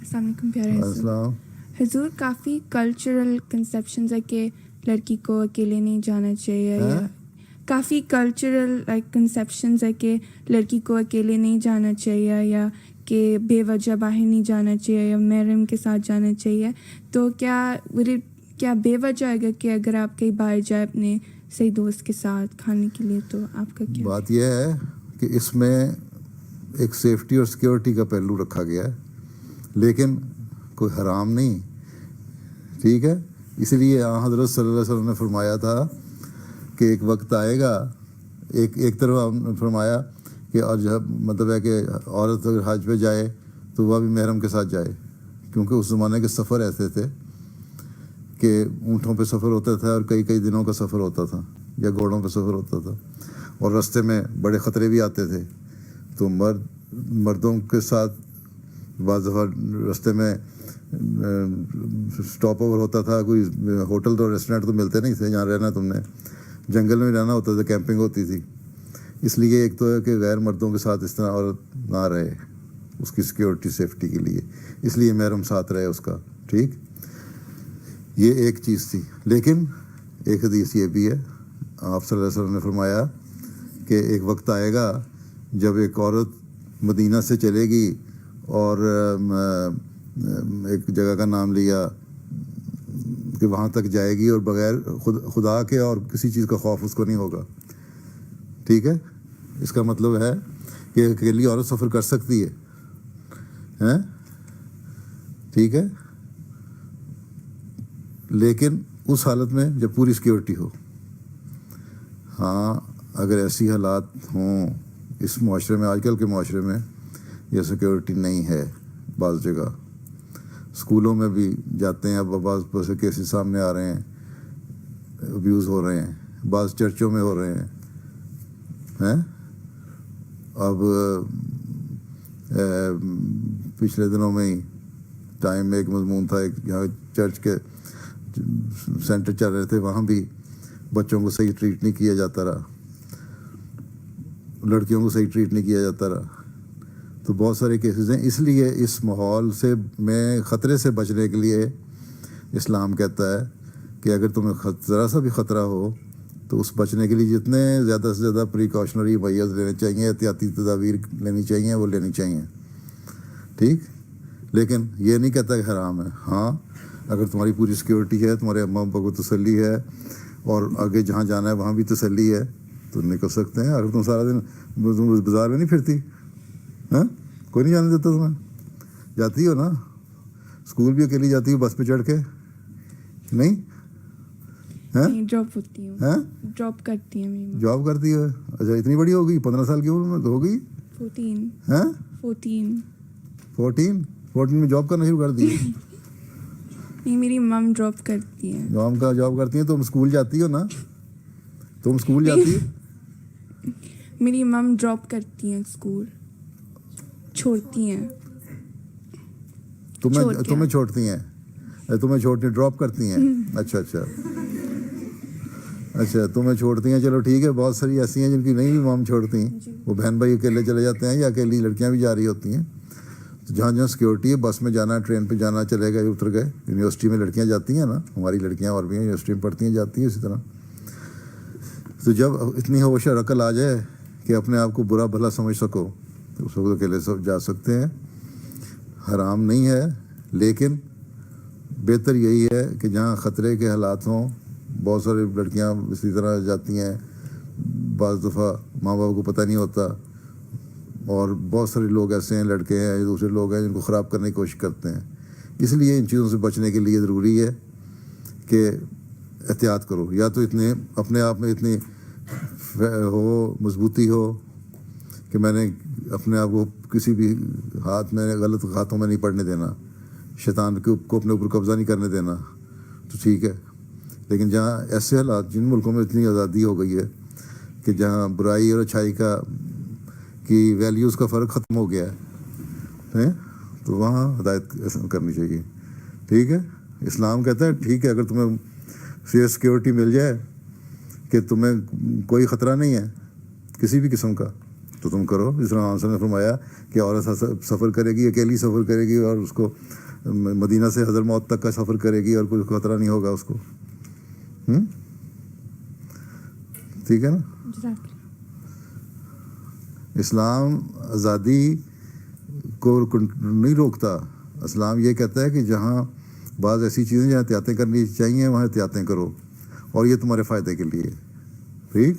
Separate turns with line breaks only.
अस्सलाम वालेकुम प्यारे
अस्सलाम।
हुजूर, काफ़ी कल्चरल कंसेप्शंस है कि लड़की को अकेले नहीं जाना चाहिए, या काफ़ी कल्चरल कंसेप्शंस है कि लड़की को अकेले नहीं जाना चाहिए, या कि बेवजह बाहर नहीं जाना चाहिए, या महरम के साथ जाना चाहिए. तो क्या बेवजह है कि अगर आप कहीं बाहर जाए अपने सही दोस्त के साथ खाने के लिए, तो आपका क्या?
बात यह है कि इसमें एक सेफ्टी और सिक्योरिटी का पहलू रखा गया है, लेकिन कोई हराम नहीं, ठीक है. इसीलिए हज़रत सल्लल्लाहु अलैहि वसल्लम ने फरमाया था कि एक वक्त आएगा, एक तरफ फरमाया कि और जब मतलब है कि औरत अगर हज पे जाए तो वह भी महरम के साथ जाए, क्योंकि उस ज़माने के सफ़र ऐसे थे कि ऊँटों पे सफ़र होता था और कई कई दिनों का सफ़र होता था, या घोड़ों पे सफ़र होता था, और रास्ते में बड़े ख़तरे भी आते थे. तो मर्दों के साथ बाज़ दफ़ा रास्ते में स्टॉप ओवर होता था. कोई होटल तो रेस्टोरेंट तो मिलते नहीं थे जहाँ रहना तुमने, जंगल में रहना होता था, कैंपिंग होती थी. इसलिए एक तो है कि गैर मर्दों के साथ इस तरह औरत ना रहे, उसकी सिक्योरिटी सेफ्टी के लिए, इसलिए महरम साथ रहे उसका, ठीक. ये एक चीज़ थी. लेकिन एक हदीस ये भी है, आप सल्लल्लाहु अलैहि वसल्लम ने फरमाया कि एक वक्त आएगा जब एक औरत मदीना से चलेगी और एक जगह का नाम लिया कि वहाँ तक जाएगी और बग़ैर खुदा के और किसी चीज़ का खौफ उसको नहीं होगा, ठीक है. इसका मतलब है कि अकेली औरत सफ़र कर सकती है, हैं, ठीक है, लेकिन उस हालत में जब पूरी सिक्योरिटी हो. हाँ, अगर ऐसी हालात हों इस माशरे में, आजकल के माशरे में ये सिक्योरिटी नहीं है. बाज़ जगह स्कूलों में भी जाते हैं, अब बाज़ केसेस सामने आ रहे हैं, अब्यूज़ हो रहे हैं, बाज़ चर्चों में हो रहे हैं. अब पिछले दिनों में ही टाइम में एक मज़मून था, एक यहाँ चर्च के सेंटर चल रहे थे, वहाँ भी बच्चों को सही ट्रीट नहीं किया जाता रहा, लड़कियों को सही ट्रीट नहीं किया जाता रहा. तो बहुत सारे केसेस हैं. इसलिए इस माहौल से में ख़तरे से बचने के लिए इस्लाम कहता है कि अगर तुम्हें ज़रा सा भी ख़तरा हो तो उस बचने के लिए जितने ज़्यादा से ज़्यादा प्रिकॉशनरी मैयर्स लेने चाहिए, एहतियाती तदाबीर लेनी चाहिए, वो लेनी चाहिए, ठीक. लेकिन ये नहीं कहता कि हराम है. हाँ, अगर तुम्हारी पूरी सिक्योरिटी है, तुम्हारे अम्मा अब्बा को तसल्ली है, और आगे जहाँ जाना है वहाँ भी तसल्ली है, तो निकल सकते हैं. अगर तुम सारा दिन बाज़ार में नहीं फिरती, हाँ, कोई नहीं जाने देता तुम्हें, जाती हो ना, स्कूल भी अकेली जाती हो बस पे चढ़ के, नहीं है,
जॉब होती हूँ, जॉब करती हूँ.
जॉब करती है? अच्छा, इतनी बड़ी हो गई, 15 साल की उम्र में तो हो गई.
14
हैं,
14
14 में जॉब करना शुरू कर दी?
नहीं, मेरी मम जॉब करती है.
जॉब करती है. तुम स्कूल जाती हो ना, तुम स्कूल जाती हो?
मेरी मम जॉब करती हैं, स्कूल छोड़ती हैं.
तुम्हें छोड़ती हैं? तुम्हें छोड़ती, ड्रॉप करती हैं? अच्छा, तुम्हें छोड़ती हैं, चलो ठीक है. बहुत सारी ऐसी हैं जिनकी नहीं भी मम छोड़ती, वो बहन भाई अकेले चले जाते हैं, या अकेली लड़कियां भी जा रही होती हैं. तो जहाँ जहाँ सिक्योरिटी है, बस में जाना, ट्रेन पे जाना, चले गए, उतर गए. यूनिवर्सिटी में लड़कियां जाती हैं ना, हमारी लड़कियां और भी यूनिवर्सिटी में पढ़ती हैं, जाती हैं इसी तरह. तो जब इतनी होश और अकल आ जाए कि अपने आप को बुरा भला समझ सको, तो उस वक्त अकेले सब जा सकते हैं. हराम नहीं है, लेकिन बेहतर यही है कि जहाँ ख़तरे के हालात हों. बहुत सारी लड़कियाँ इसी तरह जाती हैं, बाज़ दफ़ा माँ बाप को पता नहीं होता, और बहुत सारे लोग ऐसे हैं, लड़के हैं, दूसरे लोग हैं जिनको ख़राब करने की कोशिश करते हैं. इसलिए इन चीज़ों से बचने के लिए ज़रूरी है कि एहतियात करो. या तो इतने अपने आप में इतनी हो, मजबूती हो कि मैंने अपने आप को किसी भी हाथ में, गलत हाथों में नहीं पड़ने देना, शैतान को अपने ऊपर कब्ज़ा नहीं करने देना, तो ठीक है. लेकिन जहाँ ऐसे हालात, जिन मुल्कों में इतनी आज़ादी हो गई है कि जहाँ बुराई और अच्छाई की वैल्यूज़ का फ़र्क ख़त्म हो गया है, तो वहाँ हदायत करनी चाहिए, ठीक है. इस्लाम कहता है ठीक है, अगर तुम्हें सिक्योरिटी मिल जाए कि तुम्हें कोई ख़तरा नहीं है किसी भी किस्म का, تو تم کرو. جس طرح آنسر نے فرمایا کہ عورت سفر کرے گی, اکیلی سفر کرے گی, اور اس کو مدینہ سے حضرموت تک کا سفر کرے گی اور کوئی خطرہ نہیں ہوگا اس کو. ٹھیک ہے نا. اسلام آزادی کو نہیں روکتا. اسلام یہ کہتا ہے کہ جہاں بعض ایسی چیزیں جہاں احتیاطیں کرنی چاہیے وہاں احتیاطیں کرو, اور یہ تمہارے فائدے کے لیے. ٹھیک.